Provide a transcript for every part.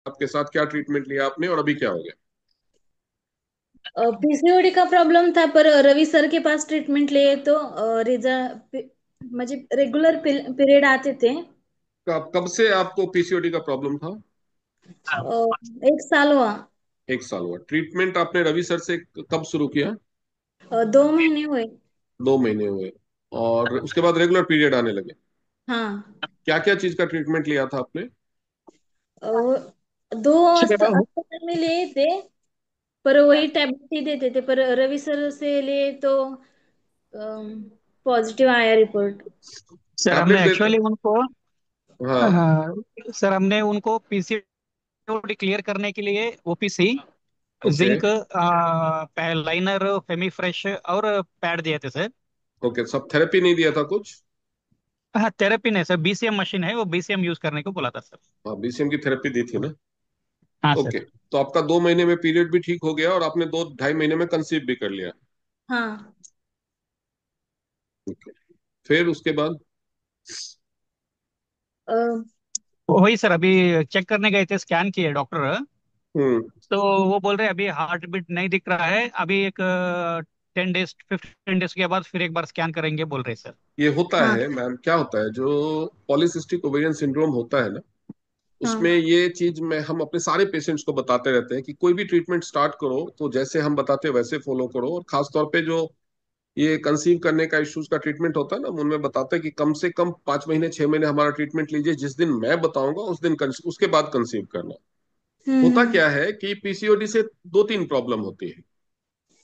आपके साथ क्या ट्रीटमेंट लिया आपने और अभी क्या हो गया? पीसीओडी का प्रॉब्लम था, पर रवि सर के पास ट्रीटमेंट लिए तो रिजल्ट, मुझे रेगुलर पीरियड आते थे। कब से आपको पीसीओडी का प्रॉब्लम था? एक साल हुआ। 1 साल हुआ। ट्रीटमेंट आपने रवि सर से कब शुरू किया? 2 महीने हुए। 2 महीने हुए। और उसके बाद रेगुलर पीरियड आने लगे? हाँ। क्या क्या चीज का ट्रीटमेंट लिया था आपने? अ, दो अस्पताल में लिए थे, पर वही टैबलेट ही देते थे। पर रवि सर से लिए तो पॉजिटिव आया रिपोर्ट। सर टैबलेट हमने देते? एक्चुअली उनको हाँ। सर हमने उनको पीसीओडी क्लियर करने के लिए OPC, okay. Zinc, liner, Femi fresh और पैड दिए थे सर। ओके, सब थेरेपी नहीं दिया था कुछ? हाँ, थेरेपी नहीं सर, बीसीएम मशीन है, वो बीसीएम यूज करने को बोला था सर। हाँ, बीसीएम की थेरेपी दी थी ना? हाँ सर। ओके। तो आपका 2 महीने में पीरियड भी ठीक हो गया और आपने 2 ढाई महीने में कंसीव भी कर लिया? हाँ। ओके। फिर उसके बाद? अ, वही सर, अभी चेक करने गए थे, स्कैन किए डॉक्टर। हम्म। तो वो बोल रहे अभी हार्ट बीट नहीं दिख रहा है, अभी एक 10 डेज 15 डेज के बाद फिर एक बार स्कैन करेंगे बोल रहे सर। ये होता हाँ। है मैम, क्या होता है, जो पॉलीसिस्टिक ओवेरियन सिंड्रोम होता है ना, उसमें हाँ। ये चीज में हम अपने सारे पेशेंट्स को बताते रहते हैं कि कोई भी ट्रीटमेंट स्टार्ट करो तो जैसे हम बताते हैं वैसे फॉलो करो। और खास तौर पे जो ये कंसीव करने का इश्यूज का ट्रीटमेंट होता है ना, हम उनमें बताते हैं कि कम से कम 5 महीने 6 महीने हमारा ट्रीटमेंट लीजिए। जिस दिन मैं बताऊंगा उस दिन उसके बाद कंसीव करना। होता हम्म। क्या है कि पीसीओडी से दो तीन प्रॉब्लम होती है।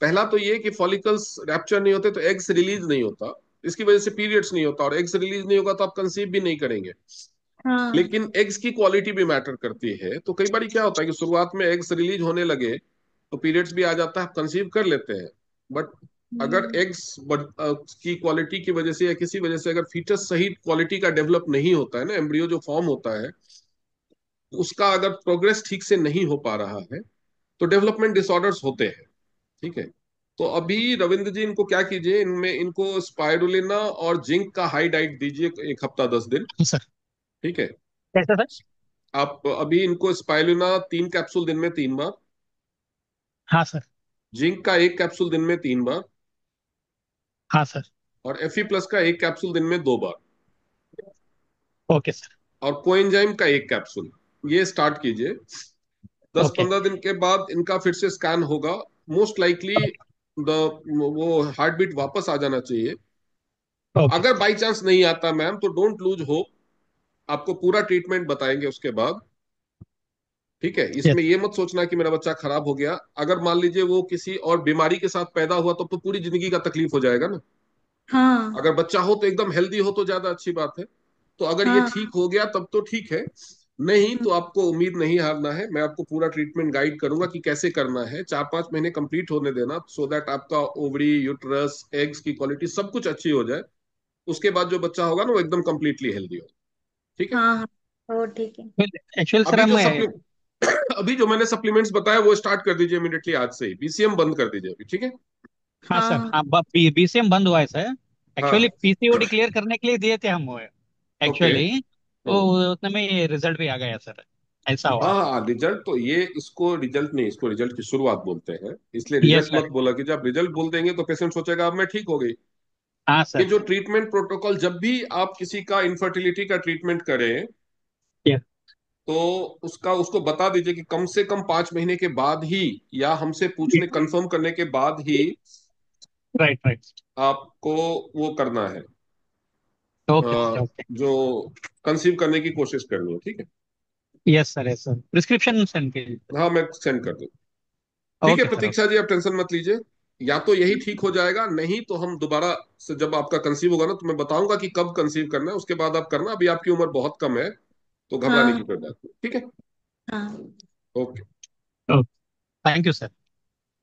पहला तो ये कि फॉलिकल्स रैप्चर नहीं होते तो एग्स रिलीज नहीं होता। इसकी वजह से पीरियड्स नहीं होता, और एग्स रिलीज नहीं होगा तो आप कंसीव भी नहीं करेंगे। हाँ। लेकिन एग्स की क्वालिटी भी मैटर करती है। तो कई बार क्या होता है कि शुरुआत में एग्स रिलीज होने लगे तो पीरियड्स भी आ जाता है, आप कंसीव कर लेते हैं। बट अगर हम्म। एग्स की क्वालिटी की वजह से या किसी वजह से अगर फीटस सही क्वालिटी का डेवलप नहीं होता है ना, एम्ब्रियो जो फॉर्म होता है उसका अगर प्रोग्रेस ठीक से नहीं हो पा रहा है, तो डेवलपमेंट डिसऑर्डर्स होते हैं। ठीक है। तो अभी रविंद्र जी, इनको क्या कीजिए, इनमें इनको स्पाइरुलिना और जिंक का हाई डाइट दीजिए 1 हफ्ता 10 दिन। सर ठीक है। कैसे सर? आप अभी इनको स्पाइरुलिना 3 कैप्सूल दिन में 3 बार, हाँ सर। जिंक का 1 कैप्सूल दिन में 3 बार, हाँ सर। और Fe+ का 1 कैप्सूल दिन में 2 बार, ओके सर। और कोएंजाइम का 1 कैप्सूल, ये स्टार्ट कीजिए। दस ओके। पंद्रह दिन के बाद इनका फिर से स्कैन होगा। मोस्ट लाइकली द वो हार्ट बीट वापस आ जाना चाहिए। ओके। अगर बाई चांस नहीं आता मैम तो डोंट लूज होप, आपको पूरा ट्रीटमेंट बताएंगे उसके बाद। ठीक है, इसमें यस। ये मत सोचना कि मेरा बच्चा खराब हो गया। अगर मान लीजिए वो किसी और बीमारी के साथ पैदा हुआ तो पूरी जिंदगी का तकलीफ हो जाएगा ना। हाँ। अगर बच्चा हो तो एकदम हेल्दी हो तो ज्यादा अच्छी बात है। तो अगर ये हाँ। ठीक हो गया तब तो ठीक है। नहीं तो आपको उम्मीद नहीं हारना है। मैं आपको पूरा ट्रीटमेंट गाइड करूंगा कि कैसे करना है। 4 5 महीने कंप्लीट होने देना, सो दैट आपका ओवरी, यूट्रस, एग्स की क्वालिटी सब कुछ अच्छी हो जाए। उसके बाद जो बच्चा होगा ना वो एकदम कंप्लीटली हेल्दी हो। ठीक है। हाँ। हाँ, ओ ठीक है। एक्चुअल सर अभी जो हम अभी जो मैंने सप्लीमेंट्स बताया वो स्टार्ट कर दीजिए इमीडिएटली, आज से ही बीसीएम बंद कर दीजिए अभी। ठीक है। हाँ सर, हाँ। हाँ, बीसीएम बंद हुआ है सर। एक्चुअली हाँ। पीसीओडी क्लियर करने के लिए दिए थे हम वो, ओके। एक्चुअली। वो उतने में रिजल्ट भी आ गया सर, ऐसा हाँ हुआ। हाँ, रिजल्ट तो ये, इसको रिजल्ट नहीं, इसको रिजल्ट की शुरुआत बोलते हैं। इसलिए यस रिजल्ट सर। मत बोला कि जब रिजल्ट बोल देंगे तो पेशेंट सोचेगा अब मैं ठीक हो गई। हाँ ये सर। जो ट्रीटमेंट प्रोटोकॉल, जब भी आप किसी का इनफर्टिलिटी का ट्रीटमेंट करें यस। तो उसका उसको बता दीजिए कि कम से कम 5 महीने के बाद ही, या हमसे पूछने कंफर्म करने के बाद ही राइट राइट। आपको वो करना है। ओके अ, ओके। जो कंसीव करने की कोशिश करनी है। ठीक है। Yes sir, yes sir, prescription send कीजिए। हाँ, मैं सेंड कर दूँ। ठीक है ओके सर, प्रतीक्षा ओके। जी, आप टेंशन मत लीजिए। या तो यही ठीक हो जाएगा, नहीं तो हम दोबारा से जब आपका कंसीव होगा ना तो मैं बताऊंगा कि कब कंसीव करना है, उसके बाद आप करना। अभी आपकी उम्र बहुत कम है तो घबराने हाँ। की कोई बात नहीं। ठीक है। हाँ। Okay. Okay. Thank you sir.